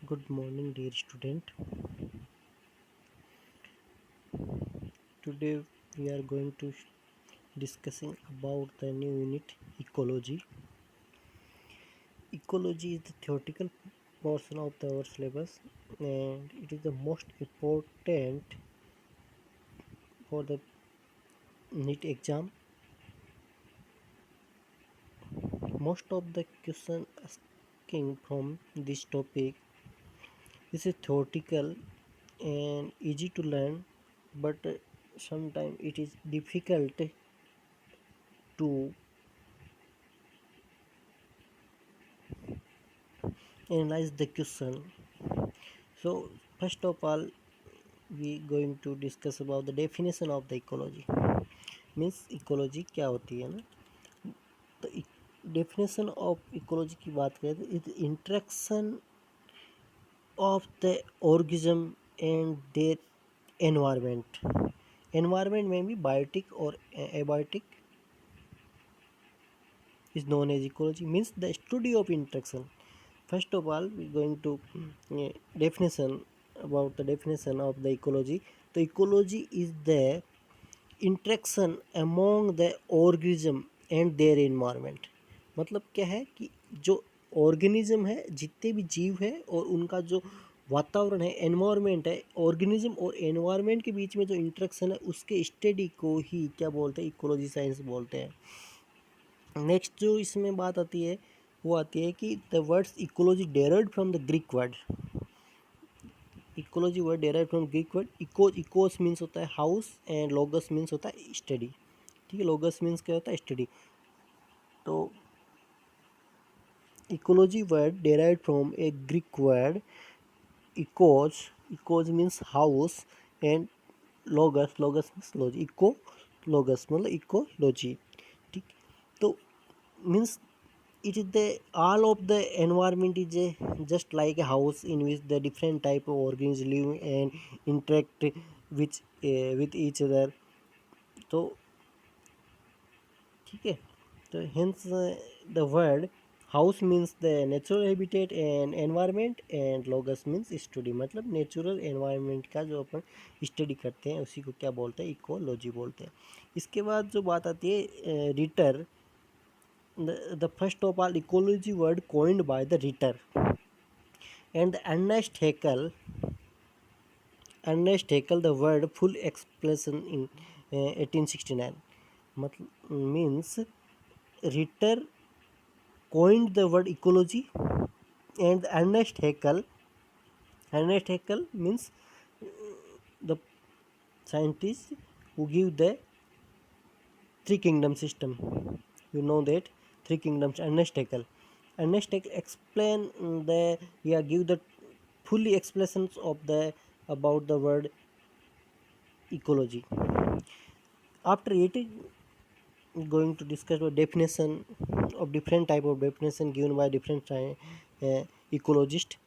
Good morning, dear student. Today we are going to discussing about the new unit ecology. Ecology is the theoretical portion of our syllabus, and it is the most important for the NEET exam. Most of the question asking from this topic is a theoretical and easy to learn, but sometimes it is difficult to analyze the question. So first of all, we going to discuss about the definition of the ecology. Means ecology क्या होती है ना, तो definition of ecology की बात करें तो it interaction of the organism and their environment. Environment may be biotic or abiotic is known as ecology, means the study of interaction. First of all, we're going to definition about the definition of the ecology. The ecology is the interaction among the organism and their environment. मतलब क्या है कि जो organism है, जितने भी जीव है और उनका जो वातावरण है, एनवायरनमेंट है, ऑर्गेनिज्म और एनवायरनमेंट के बीच में जो इंट्रैक्शन है उसके स्टडी को ही क्या बोलते हैं, इकोलॉजी साइंस बोलते हैं. नेक्स्ट जो इसमें बात आती है वो आती है कि the words ecology derived from the Greek word. Ecology word derive from Greek word Eeco means होता है हाउस एंड लोगस मीन्स होता है स्टडी. ठीक है, लोगस मीन्स क्या होता है, स्टडी. तो ecology word derive from a Greek word ecos. Ecos means house and logos means logy. Eco logos मतलब इकोलॉजी. ठीक. तो means it is the all of the environment is just like a house in which the different type of organisms live and interact with each other. तो ठीक है, तो hence the word house means the natural habitat and environment and logos means study. मतलब natural environment का जो अपन study करते हैं उसी को क्या बोलते हैं, इकोलॉजी बोलते हैं. इसके बाद जो बात आती है Ritter. The first of all ecology word coined by the Ritter and Ernest Haeckel the word full expression in 1869. Means Ritter coined the word ecology and Ernest Haeckel means the scientist who give the three kingdom system. You know that three kingdoms. Ernest Haeckel explain the give the fully explanations of the about the word ecology. After it going to discuss the definition of different type of definition given by different ecologist.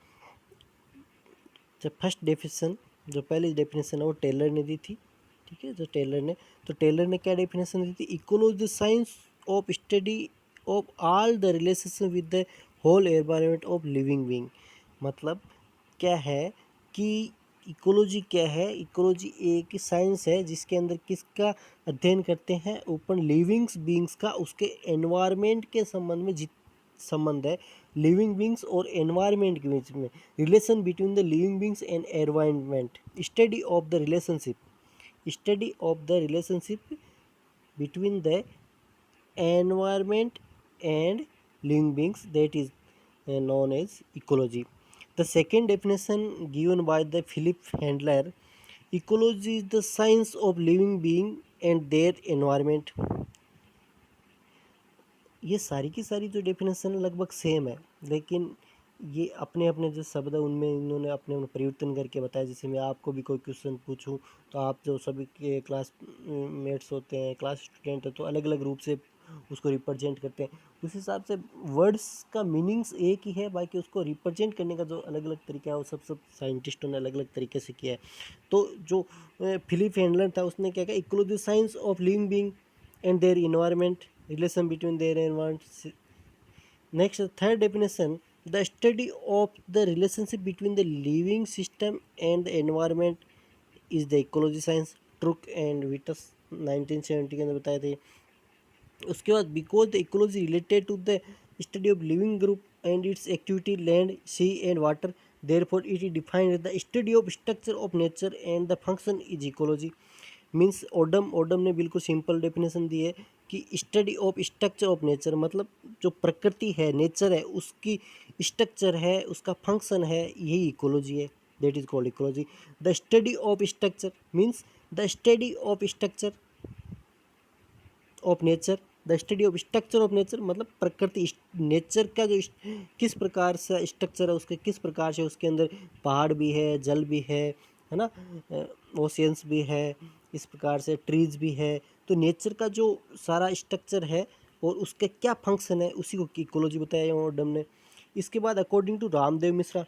The first definition, जो पहली definition है वो Taylor ने दी थी. ठीक है, जो Taylor ने क्या डेफिनेशन दी थी, ecology the science of study of all the relation with the whole environment of living being. मतलब क्या है कि इकोलॉजी क्या है, इकोलॉजी एक साइंस है जिसके अंदर किसका अध्ययन करते हैं, ओपन लिविंग्स बीइंग्स का, उसके एनवायरनमेंट के संबंध में संबंध है लिविंग बींग्स और एनवायरनमेंट के बीच में, relation between the living beings and environment, study of the relationship between the environment and living beings, that is known as ecology. The second definition given by the Philip Handler, ecology is the science of living being and their environment. ये सारी की सारी जो definition लगभग same है, लेकिन ये अपने अपने जो शब्द है उनमें इन्होंने अपने अपने परिवर्तन करके बताया. जैसे मैं आपको भी कोई क्वेश्चन पूछूं तो आप जो सभी के क्लास मेट्स होते हैं, क्लास स्टूडेंट है, तो अलग अलग रूप से उसको रिप्रेजेंट करते हैं. उस हिसाब से वर्ड्स का मीनिंग्स एक ही है, बाकी उसको रिप्रेजेंट करने का जो अलग अलग तरीका है वो सब साइंटिस्टों ने अलग अलग तरीके से किया है. तो जो फिलिप हैंडलर था उसने क्या किया, ecology science of living being and their environment, relation between their environment. Next, third definition the study of the relationship between the living system and the environment is the ecology science, ट्रुक and विटस 1970 के अंदर बताए थे। उसके बाद because the ecology related to the study of living group and its activity land sea and water, therefore it is defined the study of structure of nature and the function is ecology. Means Odum ने बिल्कुल simple definition दी है कि study of structure of nature मतलब जो प्रकृति है, nature है, उसकी स्ट्रक्चर है, उसका फंक्शन है, यही इकोलॉजी है, that is called ecology. The study of structure means the study of structure of nature, the study of structure of nature मतलब प्रकृति, नेचर का जो किस प्रकार से स्ट्रक्चर है, उसके किस प्रकार से उसके अंदर पहाड़ भी है, जल भी है ना, ओशियंस भी है, इस प्रकार से ट्रीज भी है। तो नेचर का जो सारा स्ट्रक्चर है और उसके क्या फंक्शन है, उसी को इकोलॉजी बताया ओडम ने। इसके बाद according to Ramdev Mishra,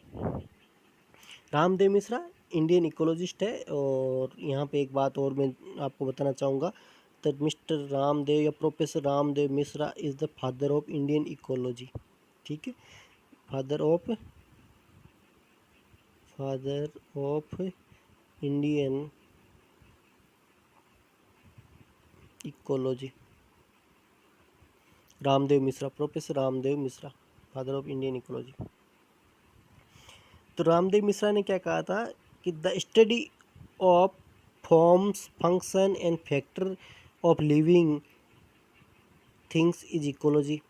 Ramdev Mishra Indian ecologist है। और यहाँ पे एक बात और मैं आपको बताना चाहूँगा, दैट मिस्टर रामदेव या professor Ramdev Mishra is the father of Indian ecology. ठीक है, father of Indian ecology, Ramdev Mishra, professor Ramdev Mishra, father of Indian ecology. तो रामदेव मिश्रा ने क्या कहा था कि the study of forms, function and factor of living things is ecology.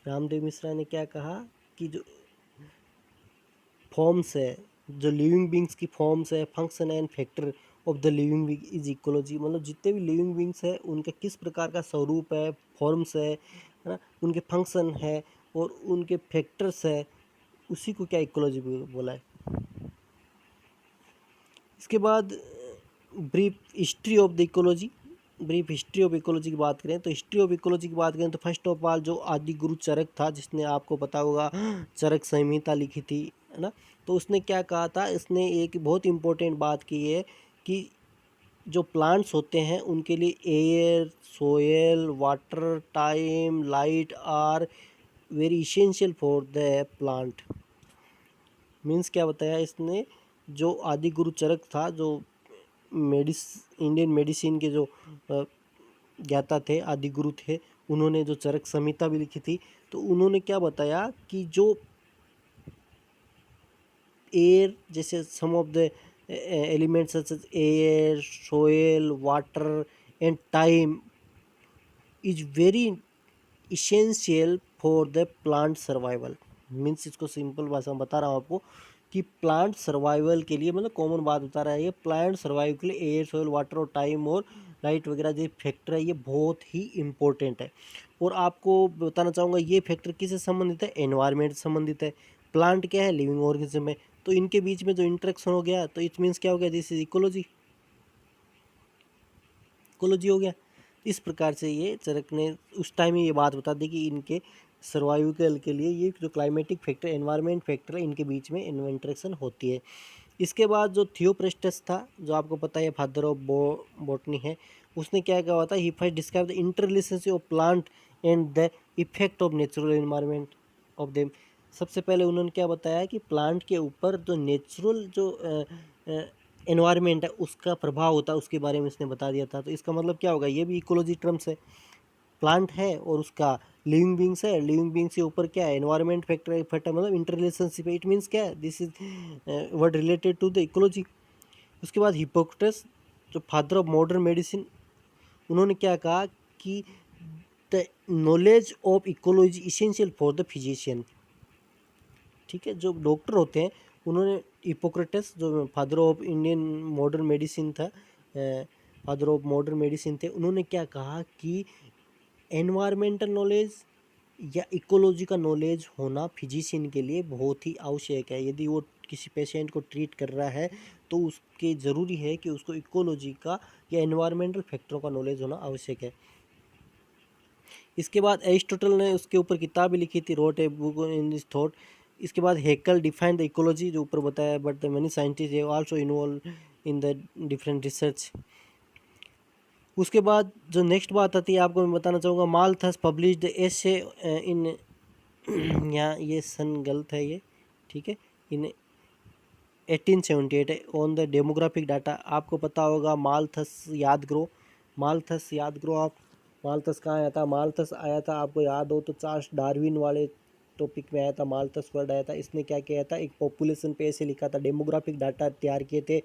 Ramdev Mishra ने क्या कहा कि जो फॉर्म्स है, जो लिविंग बींग्स की फॉर्म्स है, function and factor of the living being is ecology, मतलब जितने भी लिविंग बींग्स है उनका किस प्रकार का स्वरूप है, फॉर्म्स है ना, उनके फंक्शन है और उनके फैक्टर्स है, उसी को क्या इकोलॉजी बोला है। इसके बाद brief history of the ecology, brief history of ecology की बात करें तो हिस्ट्री ऑफ इकोलॉजी की बात करें तो फर्स्ट ऑफ ऑल जो आदि गुरु चरक था, जिसने आपको पता होगा चरक संहिता लिखी थी, है ना, तो उसने क्या कहा था, इसने एक बहुत इंपॉर्टेंट बात की है कि जो प्लांट्स होते हैं उनके लिए air, soil, water, time, light are very essential for the plant. Means क्या बताया इसने, जो आदि गुरु चरक था, जो इंडियन मेडिसिन के जो ज्ञाता थे, आदि गुरु थे, उन्होंने जो चरक संहिता भी लिखी थी, तो उन्होंने क्या बताया कि जो एयर, जैसे some of the elements such as air, soil, water and time is very essential for the plant survival. Means इसको सिंपल भाषा में बता रहा हूँ आपको कि प्लांट सर्वाइवल के लिए, मतलब कॉमन बात बता रहा है ये, प्लांट सर्वाइव के लिए एयर, सोयल, वाटर और टाइम और लाइट वगैरह जो फैक्टर है ये बहुत ही इंपॉर्टेंट है। और आपको बताना चाहूँगा ये फैक्टर किससे संबंधित है, एनवायरनमेंट से संबंधित है। प्लांट क्या है, लिविंग ऑर्गेनिज्म है, तो इनके बीच में जो इंटरेक्शन हो गया तो इट मीन्स क्या हो गया, दिस इज इकोलॉजी, इकोलॉजी हो गया। इस प्रकार से ये चरक ने उस टाइम ही ये बात बता दी कि इनके सर्वाइवल के लिए ये जो क्लाइमेटिक फैक्टर, एनवायरनमेंट फैक्टर है, इनके बीच में इंटरेक्शन होती है। इसके बाद जो थियोप्रेस्टस था, जो आपको पता है फादर ऑफ बॉटनी है, उसने क्या कहा था, he first describe the inter relationship of plant and the effect of natural environment of them. सबसे पहले उन्होंने क्या बताया कि प्लांट के ऊपर जो नेचुरल जो एनवायरनमेंट है उसका प्रभाव होता है, उसके बारे में इसने बता दिया था। तो इसका मतलब क्या होगा, ये भी इकोलॉजी टर्म्स है। प्लांट है और उसका लिविंग बींग्स है, लिविंग बींग्स के ऊपर क्या है, एनवायरनमेंट फैक्टर, फैक्टर मतलब इंटर रिलेशनशिप है, इट मीन्स क्या है, this is word related to the ecology. उसके बाद हिप्पोक्रेटस, जो फादर ऑफ मॉडर्न मेडिसिन, उन्होंने क्या कहा कि the knowledge of ecology essential for the physician. ठीक है, जो डॉक्टर होते हैं, उन्होंने हिप्पोक्रेटस जो father of Indian modern medicine था, फादर ऑफ मॉडर्न मेडिसिन थे, उन्होंने क्या कहा कि एनवायरमेंटल नॉलेज या इकोलॉजी का नॉलेज होना फिजिशियन के लिए बहुत ही आवश्यक है। यदि वो किसी पेशेंट को ट्रीट कर रहा है तो उसके ज़रूरी है कि उसको इकोलॉजी का या एनवायरमेंटल फैक्टरों का नॉलेज होना आवश्यक है। इसके बाद एरिस्टोटल ने उसके ऊपर किताब भी लिखी थी, wrote a book in this thought. इसके बाद हेकल डिफाइन द इकोलॉजी, जो ऊपर बताया, but the many scientist have also involve in the different research. उसके बाद जो नेक्स्ट बात आती है आपको मैं बताना चाहूँगा, मालथस पब्लिश्ड एसे इन यहाँ ये सन गलत है ये, ठीक है, इन 1878 ऑन द डेमोग्राफिक डाटा। आपको पता होगा मालथस याद करो, मालथस याद करो आप। मालथस कहाँ आया था? मालथस आया था, आपको याद हो तो चार्ल्स डार्विन वाले टॉपिक में आया था, मालथस वर्ड आया था। इसने क्या किया था, एक पॉपुलेशन पे ऐसे लिखा था, डेमोग्राफिक डाटा तैयार किए थे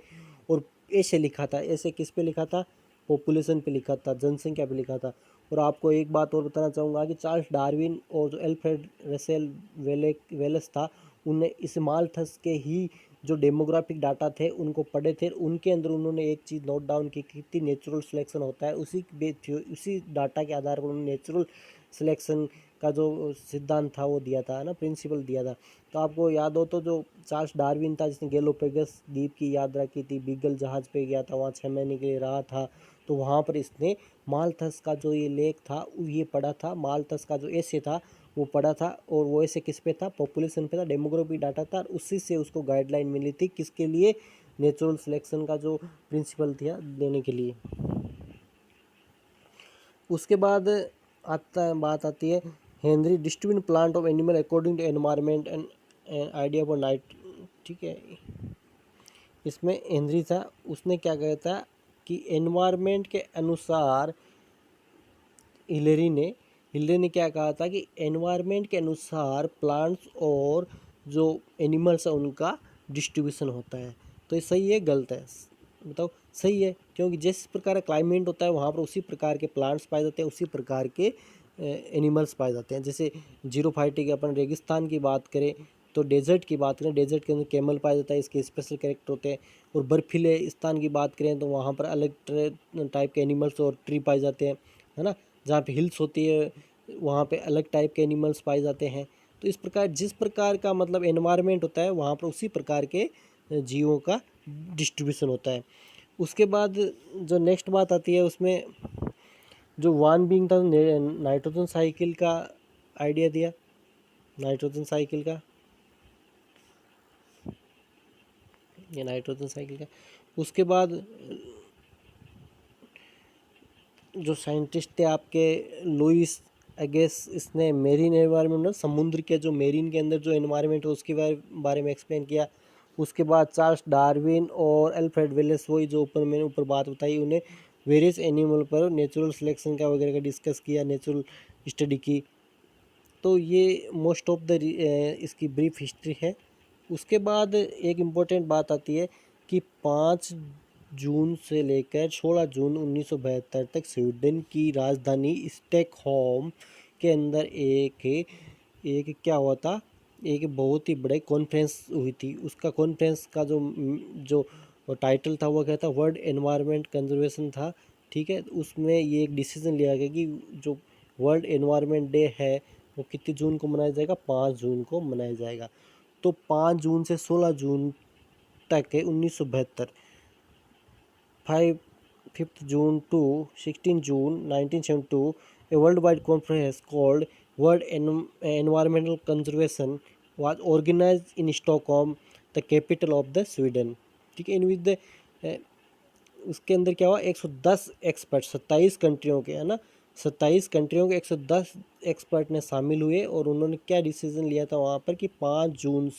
और ऐसे लिखा था। ऐसे किस पे लिखा था? पॉपुलेशन पे लिखा था, जनसंख्या पे लिखा था। और आपको एक बात और बताना चाहूँगा कि चार्ल्स डार्विन और जो एल्फ्रेड रसेल वेलेस था, उनने इस मालथस के ही जो डेमोग्राफिक डाटा थे उनको पढ़े थे। उनके अंदर उन्होंने एक चीज़ नोट डाउन की कि नेचुरल सिलेक्शन होता है, उसी डाटा के आधार पर उन्होंने नेचुरल सिलेक्शन का जो सिद्धांत था वो दिया था, है ना, प्रिंसिपल दिया था। तो आपको याद हो तो जो चार्ल्स डार्विन था जिसने गैलोपेगस द्वीप की यात्रा की थी, बीगल जहाज़ पे गया था, वहाँ 6 महीने के लिए रहा था, तो वहाँ पर इसने मालथस का जो ये लेख था ये पढ़ा था, मालथस का जो ऐसे था वो पढ़ा था। और वो ऐसे किस पे था? पॉपुलेशन पे था, डेमोग्राफी डाटा था। और उसी से उसको गाइडलाइन मिली थी, किसके लिए? नेचुरल सिलेक्शन का जो प्रिंसिपल था देने के लिए। उसके बाद बात आती है Henry distribute plant of animal according to environment and idea for night, ठीक है। इसमें हेनरी था, उसने क्या कहा था कि एनवायरनमेंट के अनुसार हिलरी ने क्या कहा था कि एनवायरनमेंट के अनुसार प्लांट्स और जो एनिमल्स है उनका डिस्ट्रीब्यूशन होता है। तो ये सही है गलत है? बताओ। सही है, क्योंकि जिस प्रकार का क्लाइमेट होता है वहाँ पर उसी प्रकार के प्लांट्स पाए जाते हैं, उसी प्रकार के एनिमल्स पाए जाते हैं। जैसे जीरोफाइटिक अपन रेगिस्तान की बात करें तो डेजर्ट की बात करें, डेजर्ट के अंदर कैमल पाया जाता है, इसके स्पेशल कैरेक्टर होते हैं। और बर्फीले स्थान की बात करें तो वहाँ पर अलग टाइप के एनिमल्स और ट्री पाए जाते हैं, है ना। जहाँ पे हिल्स होती है वहाँ पे अलग टाइप के एनिमल्स पाए जाते हैं। तो इस प्रकार जिस प्रकार का मतलब एनवायरनमेंट होता है वहाँ पर उसी प्रकार के जीवों का डिस्ट्रीब्यूशन होता है। उसके बाद जो नेक्स्ट बात आती है उसमें जो वान बीइंग था, नाइट्रोजन साइकिल का आइडिया दिया, नाइट्रोजन साइकिल का, ये नाइट्रोजन साइकिल का। उसके बाद जो साइंटिस्ट थे आपके लुइस अगेस, इसने मेरीन एनवायरनमेंट, समुद्र के जो मेरीन के अंदर जो एनवायरनमेंट है उसके बारे में एक्सप्लेन किया। उसके बाद चार्ल्स डार्विन और अल्फ्रेड वेलेस, वही जो ऊपर मैंने ऊपर बात बताई, उन्हें वेरियस एनिमल पर नेचुरल सिलेक्शन का वगैरह का डिस्कस किया, नेचुरल स्टडी की। तो ये मोस्ट ऑफ द इसकी ब्रीफ हिस्ट्री है। उसके बाद एक इम्पोर्टेंट बात आती है कि 5 जून से लेकर 16 जून 1972 तक स्वीडन की राजधानी स्टॉकहोम के अंदर एक क्या हुआ था, एक बहुत ही बड़े कॉन्फ्रेंस हुई थी। उसका कॉन्फ्रेंस का जो टाइटल था वो क्या था? वर्ल्ड एनवायरनमेंट कंजर्वेशन था, ठीक है। उसमें ये एक डिसीजन लिया गया कि जो वर्ल्ड एनवायरनमेंट डे है वो कितने जून को मनाया जाएगा? 5 जून को मनाया जाएगा। तो 5 जून से 16 जून तक है 1972, 5th June to 16 June 1972, a worldwide conference called World Environmental Conservation was organized in Stockholm, the capital of the Sweden, ठीक है। इन विच द उसके अंदर क्या हुआ, 110 एक्सपर्ट 27 कंट्रियों के, है ना, 27 कंट्रियों के 110 एक्सपर्ट ने शामिल हुए। और उन्होंने क्या डिसीजन लिया था वहाँ पर कि 5 जून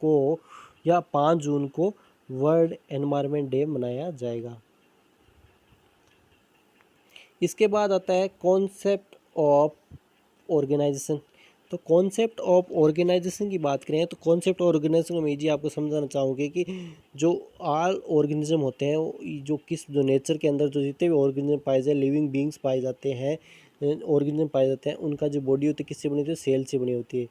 को या 5 जून को वर्ल्ड एनवायरनमेंट डे मनाया जाएगा। इसके बाद आता है कॉन्सेप्ट ऑफ ऑर्गेनाइजेशन। तो कॉन्सेप्ट ऑफ ऑर्गेनाइजेशन की बात करें तो कॉन्सेप्ट ऑर्गेनाइजेशन को मैं जी आपको समझाना चाहूँगी कि जो ऑल ऑर्गेनिज्म होते हैं, जो नेचर के अंदर जो जितने भी ऑर्गेनिज्म पाए जाए, लिविंग बींग्स पाए जाते हैं, ऑर्गेनिज्म पाए जाते हैं, उनका जो बॉडी होती है किससे बनी होती है? सेल से बनी होती है।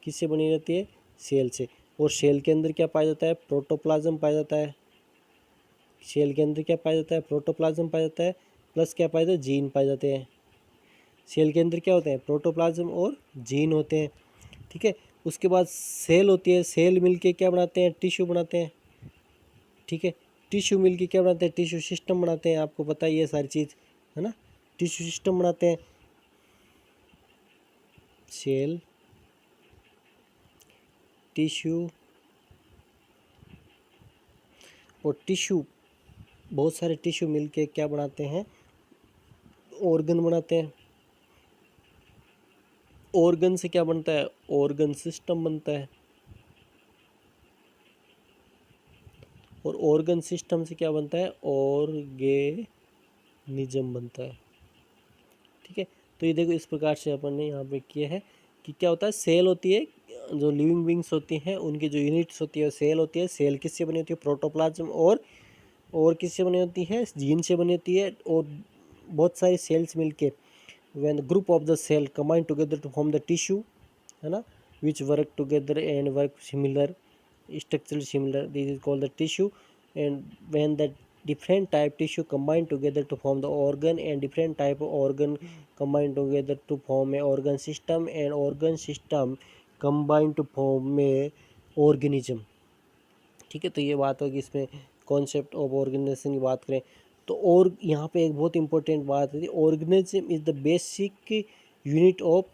किससे बनी रहती है? सेल से। और सेल के अंदर क्या पाया जाता है? प्रोटोप्लाज्म पाया जाता है। सेल के अंदर क्या पाया जाता है? प्रोटोप्लाज्म पाया जाता है, प्लस क्या पाया जाता है? जीन पाए जाते हैं। सेल के अंदर क्या होते हैं? प्रोटोप्लाज्म और जीन होते हैं, ठीक है। उसके बाद सेल होती है, सेल मिलके क्या बनाते हैं? टिश्यू बनाते हैं, ठीक है। टिश्यू मिलके क्या बनाते हैं? टिश्यू सिस्टम बनाते हैं। आपको पता ही है सारी चीज़, है ना। टिश्यू सिस्टम बनाते हैं। सेल, टिश्यू और टिश्यू, बहुत सारे टिश्यू मिलके क्या बनाते हैं? ऑर्गन बनाते हैं। ऑर्गन से क्या बनता है? ऑर्गन सिस्टम बनता है। और ऑर्गन सिस्टम से क्या बनता है? ऑर्गेनिज्म बनता है। ठीक है, तो ये देखो इस प्रकार से अपन ने यहाँ पे किया है कि क्या होता है, सेल होती है, जो लिविंग बींग्स होती हैं उनकी जो यूनिट्स होती है सेल होती है। सेल किससे बनी होती है? प्रोटोप्लाज्म और किससे बनी होती है? जीन से बनी होती है। और बहुत सारी सेल्स मिलके when the group of the cell combine together to form the tissue, है ना, which work together and work similar, structurally similar, this is called the tissue. And when the different type tissue combine together to form the organ, and different type of organ combine together to form a organ system, and organ system combine to form a organism। ठीक है, तो ये बात होगी इसमें concept of organisation की बात करें तो। और यहाँ पे एक बहुत इंपॉर्टेंट बात है, organism is the basic unit of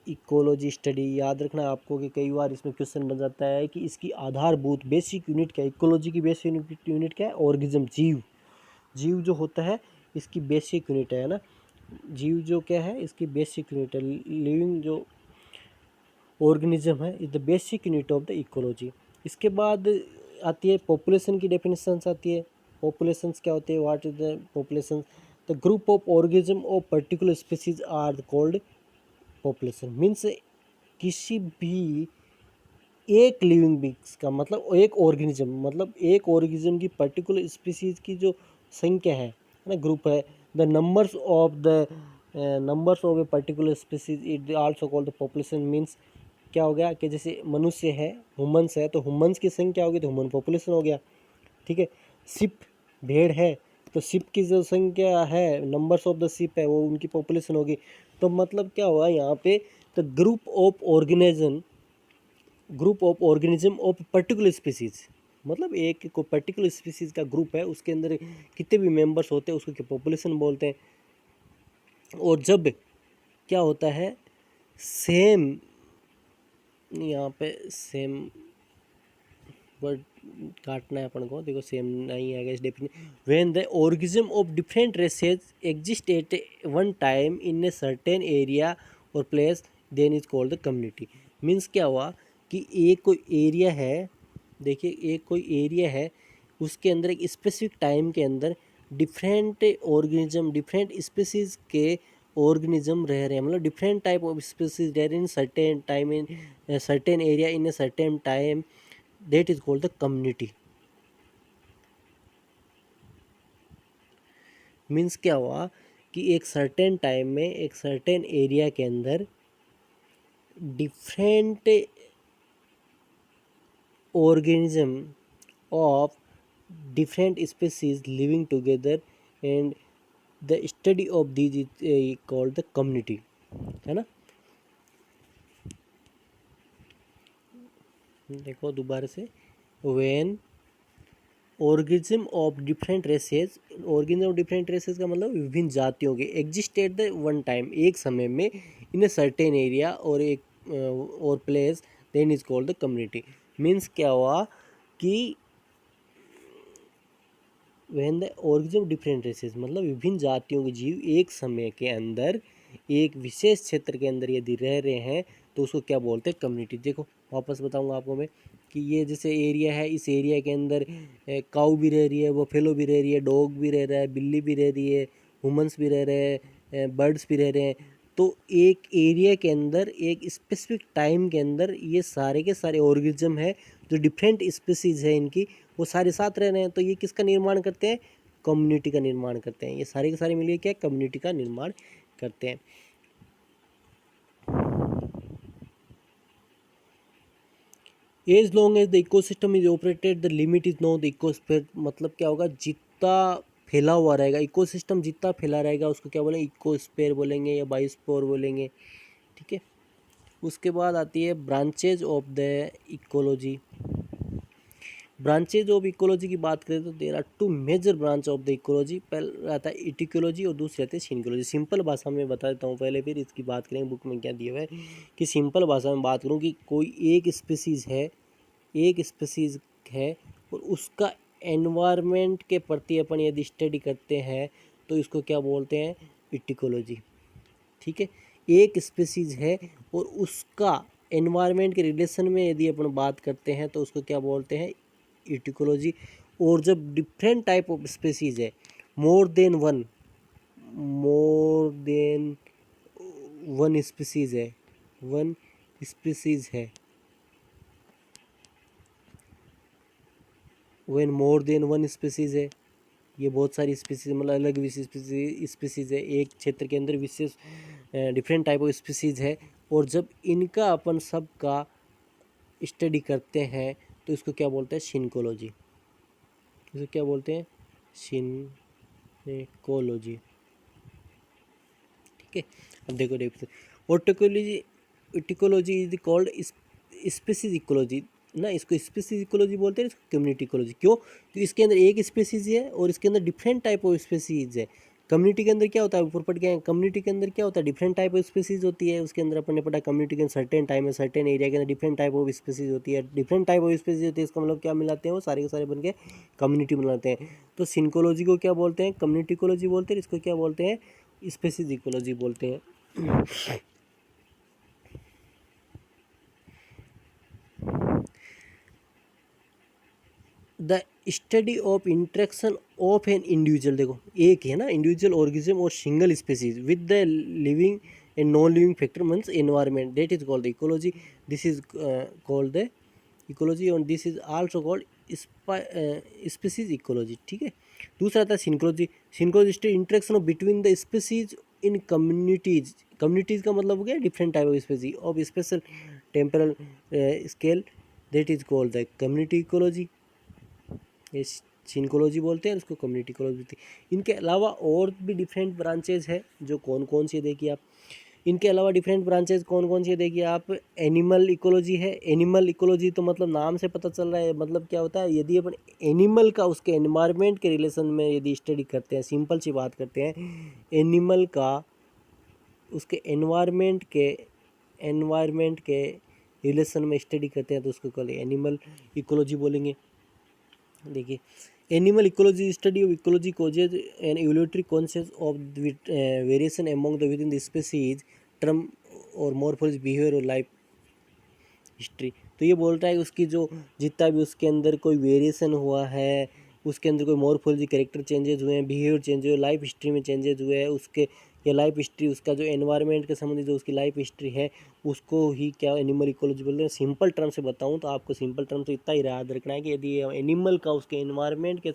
ecology study. याद रखना आपको कि कई बार इसमें क्वेश्चन बन जाता है कि इसकी आधारभूत बेसिक यूनिट क्या है? इकोलॉजी की बेसिक यूनिट क्या है? ऑर्गेनिज्म, जीव। जीव जो होता है इसकी बेसिक यूनिट है ना, जीव जो क्या है इसकी बेसिक यूनिट है। लिविंग जो ऑर्गेनिज्म है is the basic unit of the ecology. इसके बाद आती है पॉपुलेशन की डेफिनेशंस आती है। पॉपुलेशंस क्या होते हैं? What is the population? The group of organism of particular species are called population. Means किसी भी एक लिविंग बींग्स का मतलब एक ऑर्गेनिज्म, मतलब एक ऑर्गेनिज्म की पर्टिकुलर स्पीसीज की जो संख्या है ना, ग्रुप है, the numbers of a particular species it also called the population. Means क्या हो गया कि जैसे मनुष्य है, ह्यूमंस है, तो ह्यूमंस की संख्या होगी तो ह्यूमन पॉपुलेशन हो गया। ठीक है, सिप, भेड़ है तो सिप की जो संख्या है, नंबर्स ऑफ द सिप है, वो उनकी पॉपुलेशन होगी। तो मतलब क्या हुआ यहाँ पे? तो group of organism of particular species, मतलब एक को पर्टिकुलर स्पीसीज का ग्रुप है, उसके अंदर कितने भी मेंबर्स होते हैं उसको क्या पॉपुलेशन बोलते हैं। और जब क्या होता है, सेम, यहाँ पे सेम वर्ड काटना है अपन को, देखो सेम नहीं आएगा इस definition. When the organism of different races exist at one time in a certain area और place, then is called the community. Means क्या हुआ कि एक कोई एरिया है, देखिए एक कोई एरिया है, उसके अंदर एक स्पेसिफिक टाइम के अंदर डिफरेंट ऑर्गेनिज्म, डिफरेंट स्पीसीज के ऑर्गेनिज्म रह रहे हैं, मतलब डिफरेंट टाइप ऑफ स्पीसीज रह रहे हैं in certain time, in certain area, in a certain time, that is called the community. Means क्या हुआ कि एक सर्टेन टाइम में एक सर्टेन एरिया के अंदर different organism of different species living together, and the study of this is called the community, है ना। देखो दोबारा से, when organism of different races, organism of different races का मतलब विभिन्न जातियों के, exist at the one time, एक समय में, इन ए सर्टेन एरिया और एक और place, then is called the community. Means क्या हुआ कि when the organism of different races, मतलब विभिन्न जातियों के जीव एक समय के अंदर एक विशेष क्षेत्र के अंदर यदि रह रहे हैं तो उसको क्या बोलते हैं? कम्युनिटी। देखो वापस बताऊंगा आपको मैं कि ये जैसे एरिया है, इस एरिया के अंदर काऊ भी रह रही है, बफेलो भी रह रही है, डॉग भी रह रहा है, बिल्ली भी रह रही है, ह्यूमंस भी रह रहे हैं, बर्ड्स भी रह रहे हैं। तो एक एरिया के अंदर एक स्पेसिफिक टाइम के अंदर ये सारे के सारे ऑर्गेनिज्म है जो डिफरेंट स्पीसीज है इनकी, वो सारे साथ रह रहे हैं। तो ये किसका निर्माण करते हैं? कम्युनिटी का निर्माण करते हैं। ये सारे के सारे मिलकर क्या? कम्युनिटी का निर्माण करते हैं। As long as the ecosystem is operated the limit is no the ecosphere. मतलब क्या होगा? जितना फैला हुआ रहेगा इकोसिस्टम, जितना फैला रहेगा उसको क्या बोलेंगे? इकोस्फीयर बोलेंगे या बायोस्फीयर बोलेंगे। ठीक है, उसके बाद आती है branches of the ecology. Branches of ecology की बात करें तो there are two major branch of the ecology. पहले आता है इटिकोलॉजी और दूसरी आती है सिंकोलॉजी। सिंपल भाषा में बता देता हूँ पहले, फिर इसकी बात करेंगे बुक में क्या दिया हुआ है। कि सिंपल भाषा में बात करूँ कि कोई एक स्पीसीज़ है और उसका एनवायरनमेंट के प्रति अपन यदि स्टडी करते हैं तो इसको क्या बोलते हैं? इटिकोलॉजी। ठीक है, एक स्पीसीज है और उसका एनवायरनमेंट के रिलेशन में यदि अपन बात करते हैं तो उसको क्या बोलते हैं, इटिकोलॉजी। और जब डिफरेंट टाइप ऑफ स्पीसीज है, मोर देन वन स्पीसीज है, वन स्पीसीज है, when more than one species है, ये बहुत सारी स्पीसीज मतलब अलग विशेष स्पीसीज है, एक क्षेत्र के अंदर विशेष डिफरेंट टाइप ऑफ स्पीसीज है। और जब इनका अपन सब का स्टडी करते हैं तो इसको क्या बोलते हैं, सिनकोलॉजी। इसको क्या बोलते हैं, सिनकोलॉजी। ठीक है, अब देखो ऑर्टिकोलॉजी, इटिकोलॉजी इज कॉल्ड स्पीसीज इकोलॉजी ना, इसको स्पीसीज इकोलॉजी बोलते हैं, इसको कम्युनिटी इकोलॉजी। क्यों, क्योंकि इसके अंदर एक स्पीसीज है और इसके अंदर डिफरेंट टाइप ऑफ स्पीसीज है। कम्युनिटी के अंदर क्या होता है, ऊपर पढ़ गए, कम्युनिटी के अंदर क्या होता है, डिफरेंट टाइप ऑफ स्पीसीज होती है। उसके अंदर अपन ने पढ़ा कम्युनिटी के सर्टेन टाइम में सर्टेन एरिया के अंदर डिफरेंट टाइप ऑफ स्पीसीज होती है, डिफरेंट टाइप ऑफ स्पीसीज होती है। इसका मतलब क्या मिलाते हैं, वो सारे के सारे बन के कम्युनिटी बनाते हैं। तो सिनकोलॉजी को क्या बोलते हैं, कम्युनिटी इकोलॉजी बोलते हैं, इसको क्या बोलते हैं, स्पीसीज इकोलॉजी बोलते हैं। The study of interaction of an individual, देखो एक है ना इंडिविजुअल ऑर्गेनिज्म और single species with the living and non living factor means environment, that is called the ecology. This is called the ecology और this is also called species ecology. ठीक है, दूसरा आता है synecology. Synecology study interaction of between the species in communities. Communities का मतलब हो गया different type of species of special temporal scale, that is called the community ecology. ये सिनकोलॉजी बोलते हैं, उसको कम्युनिटी इकोलॉजी बोलते हैं। इनके अलावा और भी डिफरेंट ब्रांचेज है, जो कौन कौन सी देखिए आप, इनके अलावा डिफरेंट ब्रांचेज कौन कौन सी देखिए आप। एनिमल इकोलॉजी है। एनिमल इकोलॉजी तो मतलब नाम से पता चल रहा है, मतलब क्या होता है, यदि अपन एनिमल का उसके एनवायरनमेंट के रिलेशन में यदि स्टडी करते हैं, सिंपल सी बात करते हैं, एनिमल का उसके एनवायरनमेंट के रिलेशन में स्टडी करते हैं तो उसको कल एनिमल इकोलॉजी बोलेंगे। देखिए, animal ecology study of ecology causes and evolutionary concept of variation among the within the species term और मॉर्फोलॉजी बिहेवियर और लाइफ हिस्ट्री। तो ये बोलता है उसकी जो जितना भी उसके अंदर कोई वेरिएशन हुआ है, उसके अंदर कोई मॉर्फोलॉजी कैरेक्टर चेंजेस हुए हैं, बिहेवियर चेंज हुए, लाइफ हिस्ट्री में चेंजेस हुए हैं, उसके या लाइफ हिस्ट्री उसका जो एनवायरनमेंट के संबंधित जो उसकी लाइफ हिस्ट्री है उसको ही क्या एनिमल इकोलॉजी बोलते हैं। सिंपल टर्म से बताऊं तो आपको सिंपल टर्म तो इतना ही याद रखना है कि यदि एनिमल का उसके एनवायरनमेंट के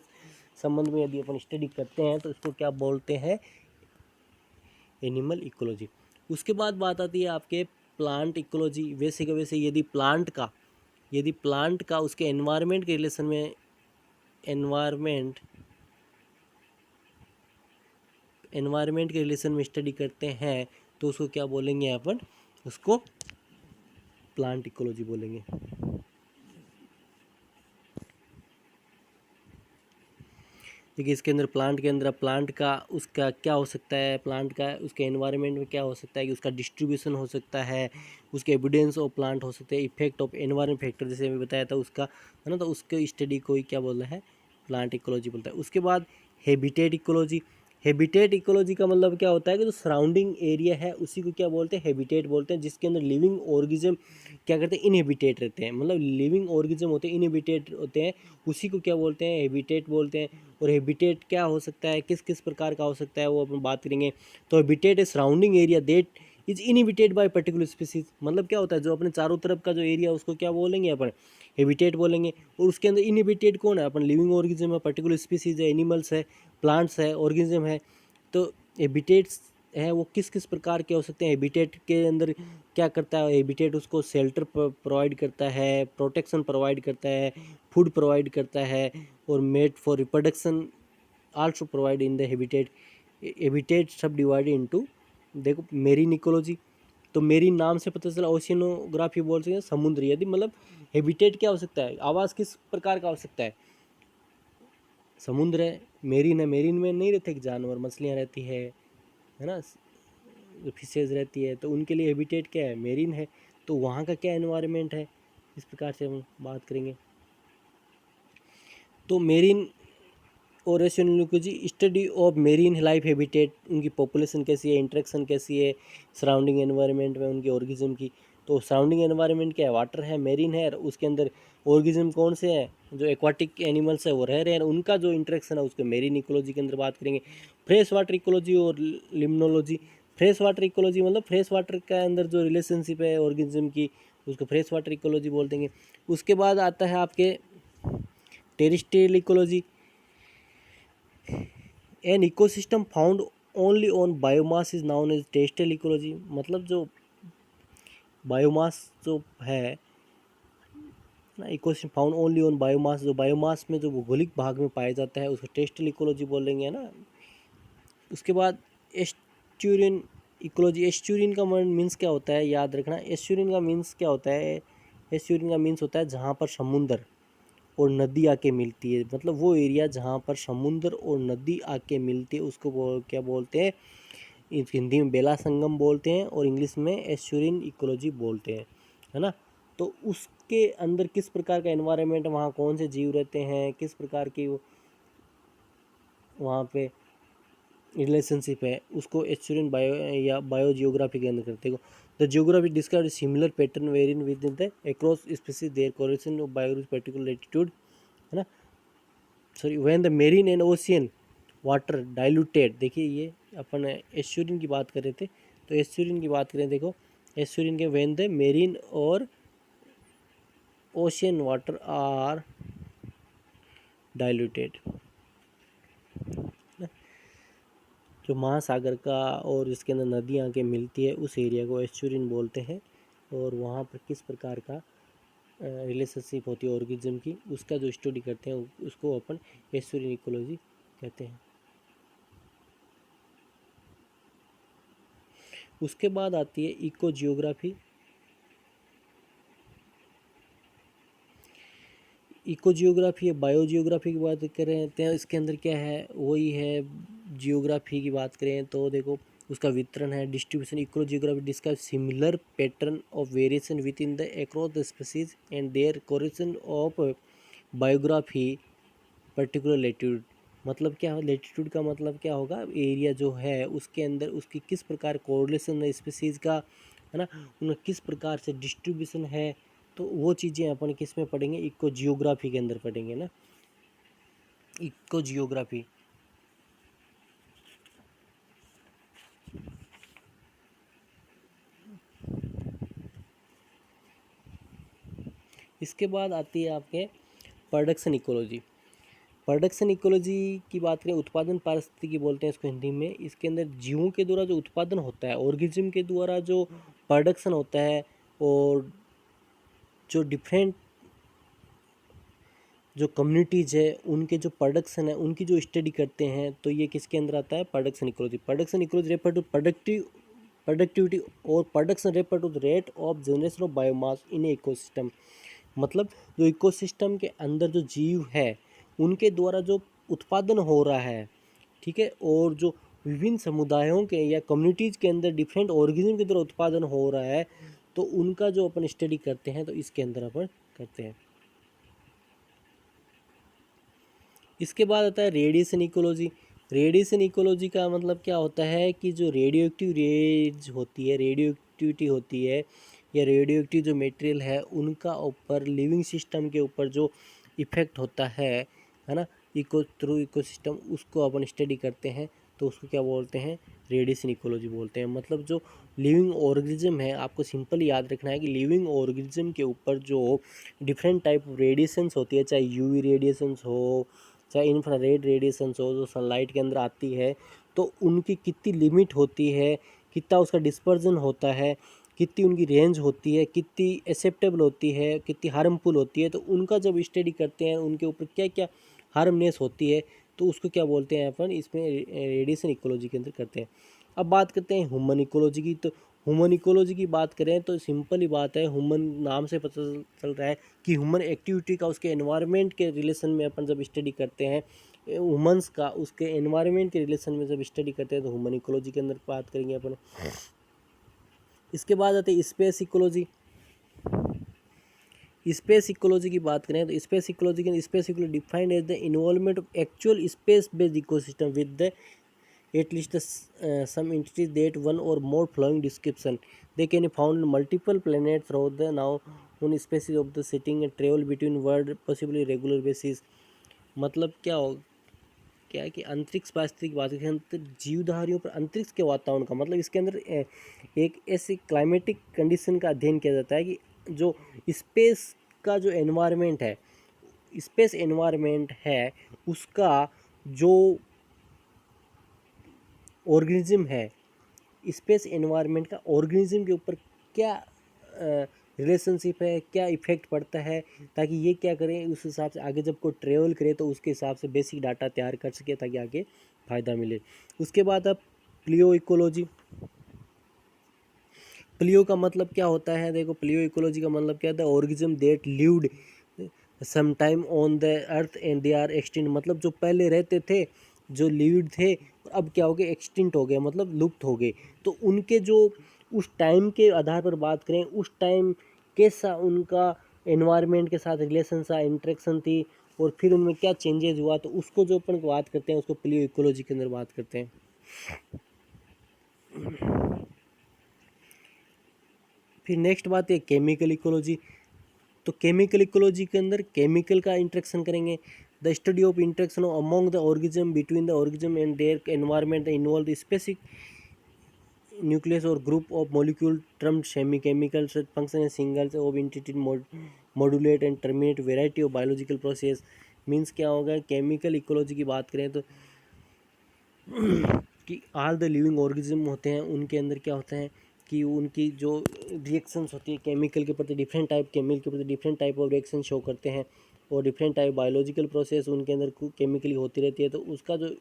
संबंध में यदि अपन स्टडी करते हैं तो इसको क्या बोलते हैं, एनिमल इकोलॉजी। उसके बाद बात आती है आपके प्लांट इकोलॉजी। वैसे का वैसे यदि प्लांट का उसके एनवायरनमेंट के रिलेशन में एनवायरनमेंट के रिलेशन में स्टडी करते हैं तो उसको क्या बोलेंगे अपन, उसको प्लांट इकोलॉजी बोलेंगे। देखिए, इसके अंदर प्लांट के अंदर प्लांट का उसका क्या हो सकता है, प्लांट का उसके एनवायरनमेंट में क्या हो सकता है कि उसका डिस्ट्रीब्यूशन हो सकता है, उसके एविडेंस ऑफ प्लांट हो सकते हैं, इफेक्ट ऑफ एनवायरनमेंट फैक्टर जैसे मैं बताया था उसका, है ना, तो उसके स्टडी को ही क्या बोलना है, प्लांट इकोलॉजी बोलता है। उसके बाद हैबिटेट इकोलॉजी। हैबिटेट इकोलॉजी का मतलब क्या होता है कि जो सराउंडिंग एरिया है उसी को क्या बोलते हैं, हैबिटेट बोलते हैं, जिसके अंदर लिविंग ऑर्गेनिज्म क्या करते हैं, इनहेबिटेट रहते हैं, मतलब लिविंग ऑर्गेनिज्म होते हैं, इनहेबिटेट होते हैं, उसी को क्या बोलते हैं, हैबिटेट बोलते हैं। और हैबिटेट क्या हो सकता है, किस किस प्रकार का हो सकता है, वो अपन बात करेंगे। तो हैबिटेट है surrounding area that is inhibited by particular species, मतलब क्या होता है जो अपने चारों तरफ का जो एरिया उसको क्या बोलेंगे अपन, हैबिटेट बोलेंगे। और उसके अंदर इनहिबिटेड कौन है, अपन लिविंग ऑर्गेनिज्म है, पर्टिकुलर स्पीसीज है, एनिमल्स है, प्लांट्स है, ऑर्गेनिज्म है। तो हैबिटेट्स है वो किस किस प्रकार के हो सकते हैं, हैबिटेट के अंदर क्या करता है, हैबिटेट उसको शेल्टर प्रोवाइड करता है, प्रोटेक्शन प्रोवाइड करता है, फूड प्रोवाइड करता है, और made for reproduction also provide in the habitat. Habitat सब डिवाइडेड इनटू, देखो मेरीन इकोलॉजी, तो मेरीन नाम से पता चला, ओशियनोग्राफी बोल सकते हैं समुद्र, यदि मतलब हैबिटेट क्या हो सकता है, आवास किस प्रकार का हो सकता है, समुद्र है, मेरीन में नहीं रहते जानवर, मछलियाँ रहती है ना, फिशेज रहती है, तो उनके लिए हैबिटेट क्या है, मेरीन है। तो वहाँ का क्या एनवायरनमेंट है, इस प्रकार से हम बात करेंगे। तो मेरीन और oceanology study of marine life habitat, उनकी पॉपुलेशन कैसी है, इंटरेक्शन कैसी है सराउंडिंग एनवायरनमेंट में उनके ऑर्गेनिज्म की। तो सराउंडिंग एनवायरनमेंट क्या है, वाटर है, मेरीन है, और उसके अंदर ऑर्गेनिज्म कौन से हैं, जो एक्वाटिक एनिमल्स है वो रह रहे हैं, उनका जो इंटरेक्शन है उसके मेरीन इकोलॉजी के अंदर बात करेंगे। फ्रेश वाटर इकोलॉजी और लिम्नोलॉजी। फ्रेश वाटर इकोलॉजी मतलब फ्रेश वाटर के अंदर जो रिलेशनशिप है ऑर्गेनिज्म की, उसको फ्रेश वाटर इकोलॉजी बोल देंगे। उसके बाद आता है आपके terrestrial ecology. An ecosystem found only on biomass is known as terrestrial ecology. मतलब जो बायोमास जो है ना, ecosystem found only on biomass, जो बायोमास में जो भौगोलिक भाग में पाया जाता है उसको टेरिस्ट्रियल इकोलॉजी बोलेंगे ना। उसके बाद एस्चुरियन इकोलॉजी। एस्चुरियन का मीन्स क्या होता है, याद रखना। एस्चुरियन का मीन्स क्या होता है, एस्चुरियन का मीन्स होता है जहाँ पर समुंदर और नदी आके मिलती है, मतलब वो एरिया जहाँ पर समुंदर और नदी आके मिलती है उसको क्या बोलते हैं, हिंदी में बेला संगम बोलते हैं और इंग्लिश में एस्चुरियन इकोलॉजी बोलते हैं, है ना। तो उसके अंदर किस प्रकार का एनवायरनमेंट, वहाँ कौन से जीव रहते हैं, किस प्रकार की वहाँ पे रिलेशनशिप है, उसको एस्चुरियन बायो या बायो जियोग्राफी के अंदर करते हैं। The geography describe similar pattern variance within the across species their correlation of bio particular latitude, है ना। Sorry, when the marine and ocean water diluted. देखिए ये अपन एस्चुरियन की बात कर रहे थे, तो एस्चुरियन की बात करें, देखो एस्चुरियन के व्हेन द मेरीन और ओशियन वाटर आर डाइल्यूटेड, जो महासागर का और इसके अंदर नदियाँ के मिलती है उस एरिया को एस्चुरियन बोलते हैं। और वहाँ पर किस प्रकार का रिलेशनशिप होती है ऑर्गेनिज्म की, उसका जो स्टडी करते हैं उसको अपन एस्चुरियन इकोलॉजी कहते हैं। उसके बाद आती है इको जियोग्राफी। इको जियोग्राफी या बायो जियोग्राफी की बात करें तो इसके अंदर क्या है, वही है जियोग्राफी की बात करें तो देखो उसका वितरण है distribution. Eco geography describe similar pattern of variation within the across the species and their correlation of biography particular latitude. मतलब क्या, लैटिट्यूड का मतलब क्या होगा, एरिया जो है उसके अंदर उसकी किस प्रकार कोरिलेशन है स्पीसीज का, है ना, उनका किस प्रकार से डिस्ट्रीब्यूशन है। तो वो चीज़ें अपन किस में पढ़ेंगे, इको जियोग्राफी के अंदर पढ़ेंगे ना, इको जियोग्राफी। इसके बाद आती है आपके प्रोडक्शन इकोलॉजी। प्रोडक्शन इकोलॉजी की बात करें, उत्पादन पारिस्थितिकी बोलते हैं इसको हिंदी में। इसके अंदर जीवों के द्वारा जो उत्पादन होता है, ऑर्गेनिज्म के द्वारा जो प्रोडक्शन होता है, और जो डिफरेंट जो कम्युनिटीज़ है उनके जो प्रोडक्शन है उनकी जो स्टडी करते हैं, तो ये किसके अंदर आता है, production ecology. Production ecology refer to productivity और production refer to the rate of generation of biomass in ecosystem. मतलब जो इकोसिस्टम के अंदर जो जीव है उनके द्वारा जो उत्पादन हो रहा है, ठीक है, और जो विभिन्न समुदायों के या कम्युनिटीज़ के अंदर डिफरेंट ऑर्गेनिज्म के द्वारा उत्पादन हो रहा है, तो उनका जो अपन स्टडी करते हैं तो इसके अंदर अपन करते हैं। इसके बाद आता है रेडिएशन इकोलॉजी। रेडिएशन इकोलॉजी का मतलब क्या होता है कि जो रेडियो एक्टिव रेज होती है, रेडियो एक्टिविटी होती है या रेडियो एक्टिव जो मटेरियल है उनका ऊपर लिविंग सिस्टम के ऊपर जो इफेक्ट होता है ना, थ्रू इकोसिस्टम, उसको अपन स्टडी करते हैं तो उसको क्या बोलते हैं, रेडिएशन इकोलॉजी बोलते हैं। मतलब जो लिविंग ऑर्गेनिज्म है, आपको सिंपल याद रखना है कि लिविंग ऑर्गेनिज्म के ऊपर जो डिफरेंट टाइप ऑफ रेडिएशंस होती है, चाहे यूवी रेडिएशंस हो, चाहे इंफ्रारेड रेडिएशंस हो जो सनलाइट के अंदर आती है, तो उनकी कितनी लिमिट होती है, कितना उसका डिस्पर्जन होता है, कितनी उनकी रेंज होती है, कितनी एक्सेप्टेबल होती है, कितनी हार्मफुल होती है, तो उनका जब स्टडी करते हैं उनके ऊपर क्या क्या हार्मनेस होती है, तो उसको क्या बोलते हैं अपन, इसमें रेडिएशन इकोलॉजी के अंदर करते हैं। अब बात करते हैं ह्यूमन इकोलॉजी की। तो ह्यूमन इकोलॉजी की बात करें तो सिंपल ही बात है, ह्यूमन नाम से पता चल रहा है कि ह्यूमन एक्टिविटी का उसके एनवायरनमेंट के रिलेशन में अपन जब स्टडी करते हैं, ह्यूमंस का उसके एनवायरनमेंट के रिलेशन में जब स्टडी करते हैं तो ह्यूमन इकोलॉजी के अंदर बात करेंगे अपन। इसके बाद आते हैं स्पेस इकोलॉजी। स्पेस इकोलॉजी की बात करें तो space ecology defined as the involvement of actual space based ecosystem with the at least some entities that one or more following description. They can be found on multiple planets throughout the now known species of the setting and travel between world possibly regular basis. मतलब क्या हो, क्या है कि अंतरिक्ष वास्तविक की बात करें तो जीवधारियों पर अंतरिक्ष के वातावरण का मतलब इसके अंदर एक ऐसी क्लाइमेटिक कंडीशन का अध्ययन किया जाता है कि जो स्पेस का जो एनवायरनमेंट है, स्पेस एनवायरनमेंट है उसका जो ऑर्गेनिज्म है, स्पेस एनवायरनमेंट का ऑर्गेनिज्म के ऊपर क्या रिलेशनशिप है, क्या इफेक्ट पड़ता है, ताकि ये क्या करें उस हिसाब से आगे जब कोई ट्रेवल करे तो उसके हिसाब से बेसिक डाटा तैयार कर सके ताकि आगे फ़ायदा मिले। उसके बाद अब प्लियो इकोलॉजी। प्लियो का मतलब क्या होता है, देखो प्लियो इकोलॉजी का मतलब क्या होता है, organism that lived some time on the earth and they are extinct, मतलब जो पहले रहते थे, जो लिव्ड थे, अब क्या हो गए, एक्सटिंक्ट हो गए, मतलब लुप्त हो गए। तो उनके जो उस टाइम के आधार पर बात करें, उस टाइम कैसा उनका एनवायरनमेंट के साथ रिलेशन सा इंटरेक्शन थी और फिर उनमें क्या चेंजेस हुआ, तो उसको जो अपन बात करते हैं उसको प्लियो इकोलॉजी के अंदर बात करते हैं। फिर नेक्स्ट बात है केमिकल इकोलॉजी। तो केमिकल इकोलॉजी के अंदर केमिकल का इंटरेक्शन करेंगे। The study of interaction among the organism between the organism and their environment involve specific nucleus और group of molecule termed semi chemical function singles of entity modulate and terminate variety of biological process. Means क्या होगा, chemical ecology की बात करें तो कि all the living organism होते हैं उनके अंदर क्या होता है कि उनकी जो रिएक्शंस होती है केमिकल के प्रति, डिफरेंट टाइप केमिकल के प्रति different type of reaction show करते हैं और डिफरेंट टाइप बायोलॉजिकल प्रोसेस उनके अंदर केमिकली होती रहती है। तो उसका जो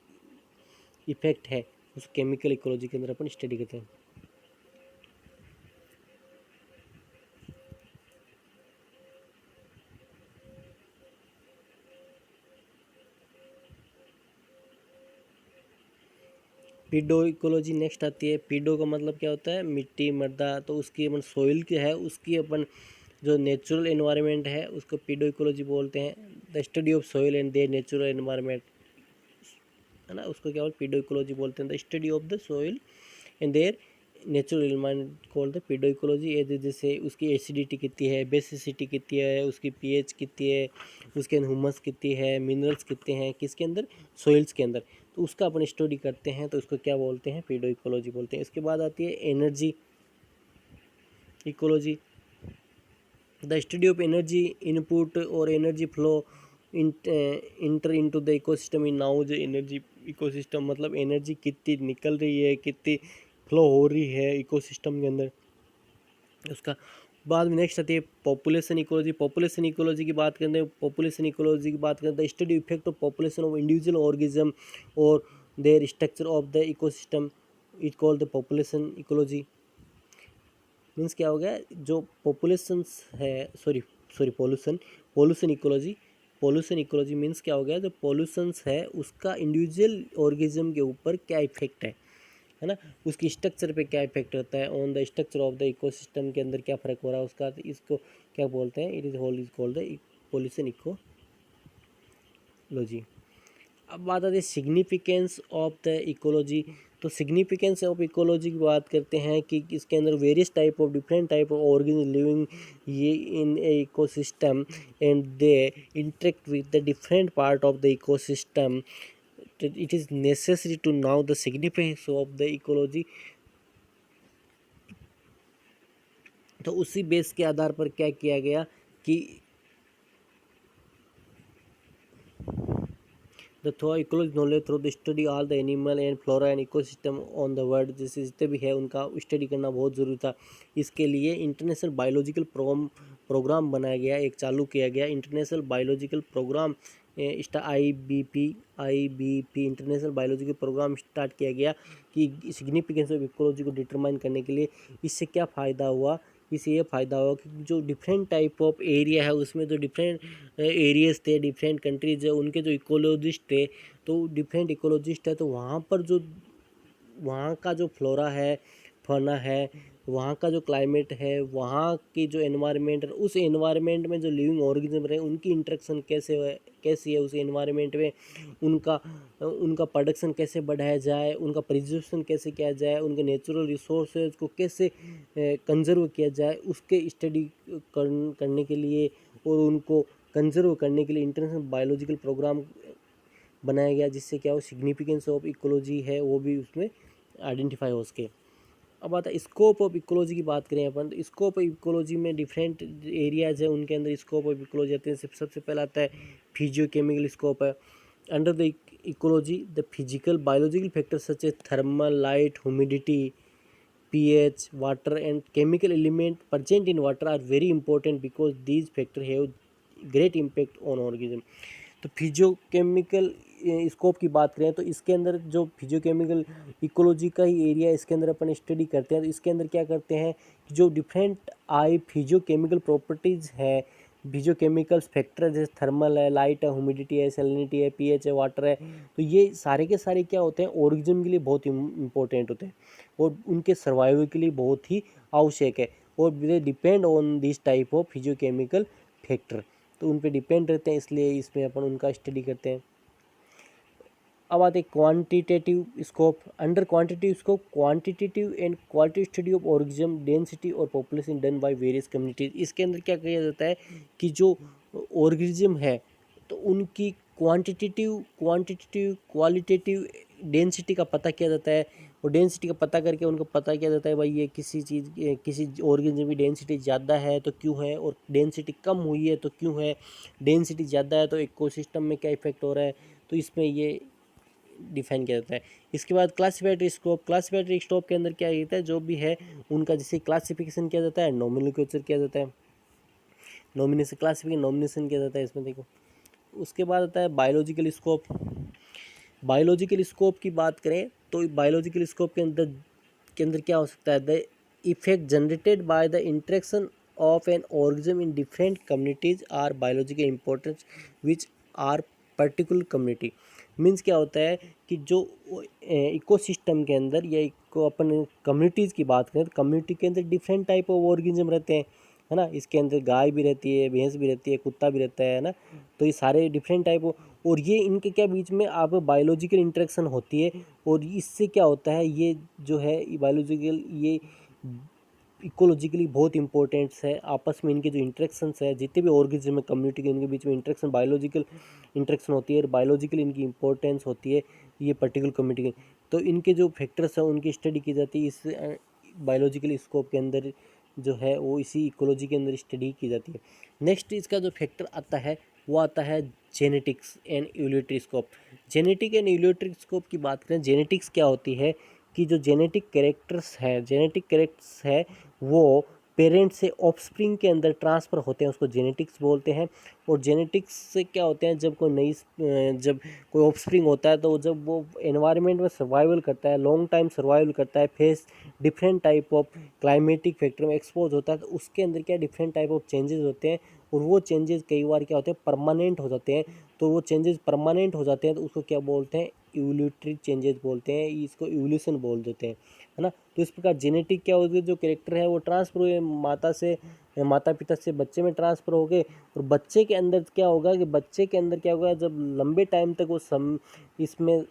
इफेक्ट है उस केमिकल इकोलॉजी के अंदर अपन स्टडी करते हैं। पीडो इकोलॉजी नेक्स्ट आती है। पीडो का मतलब क्या होता है, मिट्टी मृदा, तो उसकी अपन सॉइल की है उसकी अपन जो नेचुरल एनवायरनमेंट है उसको पीडो इकोलॉजी बोलते हैं। The study of soil and there natural environment है ना, उसको क्या बोलते हैं, पीडो इकोलॉजी बोलते हैं। The study of the soil and there natural environment called the पीडो ecology. जैसे उसकी एसिडिटी कितनी है, बेसिसिटी कितनी है, उसकी पीएच कितनी है, उसके अंदर ह्यूमस कितनी है, मिनरल्स कितने हैं किसके अंदर, सॉइल्स के अंदर, तो उसका अपन स्टडी करते हैं तो उसको क्या बोलते हैं, पीडो इकोलॉजी बोलते हैं। इसके बाद आती है energy ecology. The study of energy input और energy flow inter into the ecosystem in now. जो एनर्जी इकोसिस्टम मतलब एनर्जी कितनी निकल रही है, कितनी फ्लो हो रही है इकोसिस्टम के अंदर, उसका। बाद में नेक्स्ट आती है पॉपुलेशन इकोलॉजी। पॉपुलेशन इकोलॉजी की बात करते हैं, पॉपुलेशन इकोलॉजी की बात करते हैं study effect of population of individual organism और their structure of the ecosystem it called the population ecology. Means क्या हो गया, जो पॉपुलेशन है, pollution ecology. Pollution ecology means क्या हो गया, जो पोल्यूशंस है उसका इंडिविजुअल ऑर्गेनिज्म के ऊपर क्या इफेक्ट है ना, उसकी स्ट्रक्चर पे क्या इफेक्ट होता है, on the structure of the ecosystem के अंदर क्या फ़र्क हो रहा है उसका, तो इसको क्या बोलते हैं, it is whole is called the pollution ecology. अब बात आती है सिग्निफिकेंस ऑफ द इकोलॉजी। तो सिग्निफिकेंस ऑफ इकोलॉजी की बात करते हैं कि इसके अंदर various type of different type of organism living ये in a ecosystem and they interact with the different part of the ecosystem. It is necessary to know the significance of the ecology. तो उसी base के आधार पर क्या किया गया कि the throw ecology knowledge through the study all the animal and flora and ecosystem on the world, जैसे जितने भी है उनका स्टडी करना बहुत ज़रूरी था। इसके लिए इंटरनेशनल बायोलॉजिकल प्रोग्राम बनाया गया, एक चालू किया गया international biological programme I B P international biological programme start किया गया कि सिग्निफिकेंस ऑफ इकोलॉजी को डिटरमाइन करने के लिए। इससे क्या फ़ायदा हुआ, इससे ये फ़ायदा हुआ कि जो डिफरेंट टाइप ऑफ एरिया है उसमें जो डिफरेंट एरियाज थे, डिफरेंट कंट्रीज है, उनके जो इकोलॉजिस्ट थे, तो डिफरेंट इकोलॉजिस्ट है, तो वहाँ पर जो वहाँ का जो फ्लोरा है, फौना है, वहाँ का जो क्लाइमेट है, वहाँ की जो एनवायरनमेंट है, उस एनवायरनमेंट में जो लिविंग ऑर्गेनिज्म रहे उनकी इंटरेक्शन कैसी है उस एनवायरनमेंट में, उनका उनका प्रोडक्शन कैसे बढ़ाया जाए, उनका प्रिजर्वेशन कैसे किया जाए, उनके नेचुरल रिसोर्सेज को कैसे कंजर्व किया जाए, उसके स्टडी करने के लिए और उनको कंजर्व करने के लिए इंटरनेशनल बायोलॉजिकल प्रोग्राम बनाया गया, जिससे क्या हो सिग्निफिकेंस ऑफ इकोलॉजी है वो भी उसमें आइडेंटिफाई हो सके। अब आता है स्कोप ऑफ इकोलॉजी की बात करें अपन, तो स्कोप ऑफ इकोलॉजी में डिफरेंट एरियाज है, उनके अंदर स्कोप ऑफ इकोलॉजी आते हैं। सबसे पहला आता है फिजियोकेमिकल स्कोप है। Under the ecology the physical biological factors such as thermal, light, humidity, pH, water and chemical element present in water are very important because these factors have great impact on organism। तो physiochemical scope की बात करें तो इसके अंदर जो physiochemical ecology का ही area, इसके अंदर अपन स्टडी करते हैं। तो इसके अंदर क्या करते हैं कि जो डिफरेंट फिजियोकेमिकल प्रॉपर्टीज़ है, फिजियोकेमिकल्स फैक्टर जैसे थर्मल है, लाइट है, ह्यूमिडिटी है, सैलिनिटी है, पीएच है, वाटर है, तो ये सारे के सारे क्या होते हैं ऑर्गेनिज्म के लिए बहुत इंपॉर्टेंट होते हैं और उनके सर्वाइवल के लिए बहुत ही आवश्यक है और they depend on this type of physiochemical factor. तो उन पे डिपेंड रहते हैं, इसलिए इसमें अपन उनका स्टडी करते हैं। अब आते हैं quantitative scope. Under quantitative scope quantitative and quality study of organism density और population done by various communities. इसके अंदर क्या किया जाता है कि जो ऑर्गेनिज्म है तो उनकी क्वांटिटेटिव क्वालिटेटिव डेंसिटी का पता किया जाता है और डेंसिटी का पता करके उनको पता किया जाता है भाई ये किसी ऑर्गेनिज्म की डेंसिटी ज़्यादा है तो क्यों है, और डेंसिटी कम हुई है तो क्यों है, डेंसिटी ज़्यादा है तो इकोसिस्टम में क्या इफेक्ट हो रहा है, तो इसमें ये डिफाइन किया जाता है। इसके बाद क्लासिफाइड स्कोप। क्लासिफाइड स्कोप के अंदर क्या होता है, जो भी है उनका जैसे क्लासिफिकेशन किया जाता है, नोमेनक्लेचर किया जाता है, नॉमिनेशन क्लासिफिकेशन नॉमिनेशन किया जाता है इसमें देखो। उसके बाद आता है बायोलॉजिकल स्कोप। बायोलॉजिकल स्कोप की बात करें तो बायोलॉजिकल स्कोप के अंदर क्या हो सकता है, the effect generated by the interaction of an organism in different communities are biological importance which are particular community. Means क्या होता है कि जो इकोसिस्टम के अंदर या इको अपन कम्युनिटीज़ की बात करें तो कम्युनिटी के अंदर डिफरेंट टाइप ऑफ ऑर्गेनिज्म रहते हैं, है ना। इसके अंदर गाय भी रहती है, भैंस भी रहती है, कुत्ता भी रहता है ना। तो ये सारे डिफरेंट टाइप और ये इनके क्या बीच में आप बायोलॉजिकल इंटरेक्शन होती है और इससे क्या होता है ये जो है बायोलॉजिकल ये इकोलॉजिकली बहुत इंपॉर्टेंट्स है। आपस में इनके जो इंटरेक्शंस है जितने भी ऑर्गेनिज्म है कम्युनिटी के, इनके बीच में इंटरेक्शन बायोलॉजिकल इंटरेक्शन होती है और बायोलॉजिकल इनकी इंपॉर्टेंस होती है ये पर्टिकुलर कम्युनिटी की। तो इनके जो फैक्टर्स हैं उनकी स्टडी की जाती है इस बायोलॉजिकल स्कोप के अंदर, जो है वो इसी इकोलॉजी के अंदर स्टडी की जाती है। नेक्स्ट इसका जो फैक्टर आता है वो आता है genetics and evolutionary scope. Genetic and evolutionary scope की बात करें, जेनेटिक्स क्या होती है कि जो जेनेटिक कैरेक्टर्स है वो पेरेंट्स से ऑफस्प्रिंग के अंदर ट्रांसफ़र होते हैं, उसको जेनेटिक्स बोलते हैं। और जेनेटिक्स से क्या होते हैं, जब कोई ऑफस्प्रिंग होता है तो जब वो एनवायरनमेंट में सर्वाइवल करता है, लॉन्ग टाइम सर्वाइवल करता है, face different type of climatic factor में एक्सपोज होता है, तो उसके अंदर क्या डिफरेंट टाइप ऑफ चेंजेस होते हैं और वो चेंजेस कई बार क्या होते हैं परमानेंट हो जाते हैं। तो वो चेंजेस परमानेंट हो जाते हैं तो उसको क्या बोलते हैं, इवोल्यूटरी चेंजेस बोलते हैं, इसको इवोल्यूशन बोल देते हैं, है ना। तो इस प्रकार जेनेटिक क्या होती है, जो कैरेक्टर है वो ट्रांसफर हुए माता पिता से बच्चे में ट्रांसफ़र हो गए और बच्चे के अंदर क्या होगा जब लंबे टाइम तक वो इसमें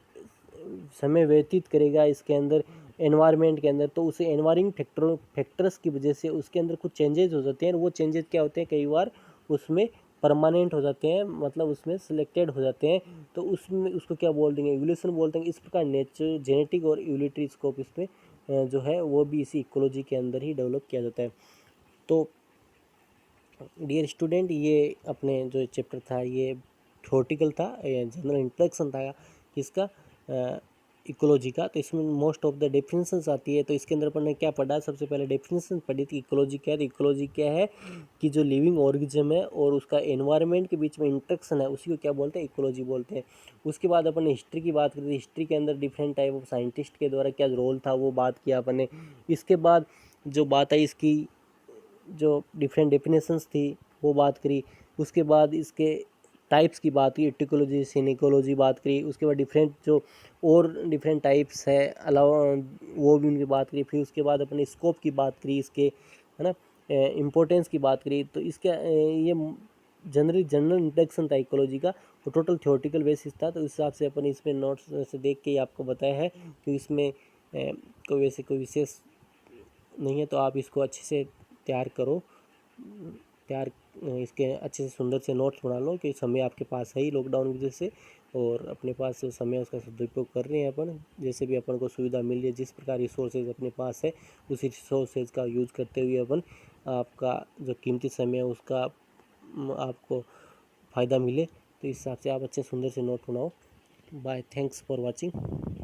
समय व्यतीत करेगा इसके अंदर एनवायरनमेंट के अंदर, तो उसे एनवायरिंग फैक्टर्स की वजह से उसके अंदर कुछ चेंजेस हो जाते हैं और वो चेंजेस क्या होते हैं कई बार उसमें परमानेंट हो जाते हैं, मतलब उसमें सिलेक्टेड हो जाते हैं। तो उसमें उसको क्या बोल देंगे, इवोल्यूशन बोलते हैं। इस प्रकार नेचर जेनेटिक और इवोल्यूटरी स्कोप इसमें जो है वो भी इसी इकोलॉजी के अंदर ही डेवलप किया जाता है। तो डियर स्टूडेंट, ये अपने जो चैप्टर था ये थ्योरेटिकल था, जनरल इंट्रोडक्शन था किसका, इकोलॉजी का। तो इसमें मोस्ट ऑफ द डेफिनेशंस आती है। तो इसके अंदर अपन ने क्या पढ़ा, सबसे पहले डेफिनेशन पढ़ी थी इकोलॉजी क्या है। तो इकोलॉजी क्या है कि जो लिविंग ऑर्गेनिज्म है और उसका एनवायरनमेंट के बीच में इंटरेक्शन है उसी को क्या बोलते हैं, इकोलॉजी बोलते हैं। उसके बाद अपन ने हिस्ट्री की बात करी थी, हिस्ट्री के अंदर डिफरेंट टाइप ऑफ साइंटिस्ट के द्वारा क्या रोल था वो बात किया अपन ने। इसके बाद जो बात आई इसकी जो डिफरेंट डेफिनेशंस थी वो बात करी। उसके बाद इसके टाइप्स की बात की, टिकोलॉजी सिनिकोलॉजी बात करी, उसके बाद डिफरेंट जो और डिफरेंट टाइप्स है अलावा वो भी उनकी बात करी, फिर उसके बाद अपने स्कोप की बात करी इसके, है ना, इम्पोर्टेंस की बात करी। तो इसका ये जनरल इंट्रोडक्शन था इकोलॉजी का, तो टोटल थ्योरेटिकल बेसिस था। तो उस हिसाब से अपन इसमें नोट्स से देख के ही आपको बताया है कि इसमें कोई वैसे कोई विशेष नहीं है। तो आप इसको अच्छे से तैयार करो, तैयार इसके अच्छे से सुंदर से नोट्स बना लो कि समय आपके पास है ही लॉकडाउन की वजह से, और अपने पास जो समय है उसका सदुपयोग कर रहे हैं अपन, जैसे भी अपन को सुविधा मिल रही है, जिस प्रकार रिसोर्सेज अपने पास है उसी रिसोर्सेज का यूज़ करते हुए अपन आपका जो कीमती समय है उसका आपको फ़ायदा मिले। तो इस हिसाब से आप अच्छे सुंदर से नोट बनाओ। Bye, thanks for watching.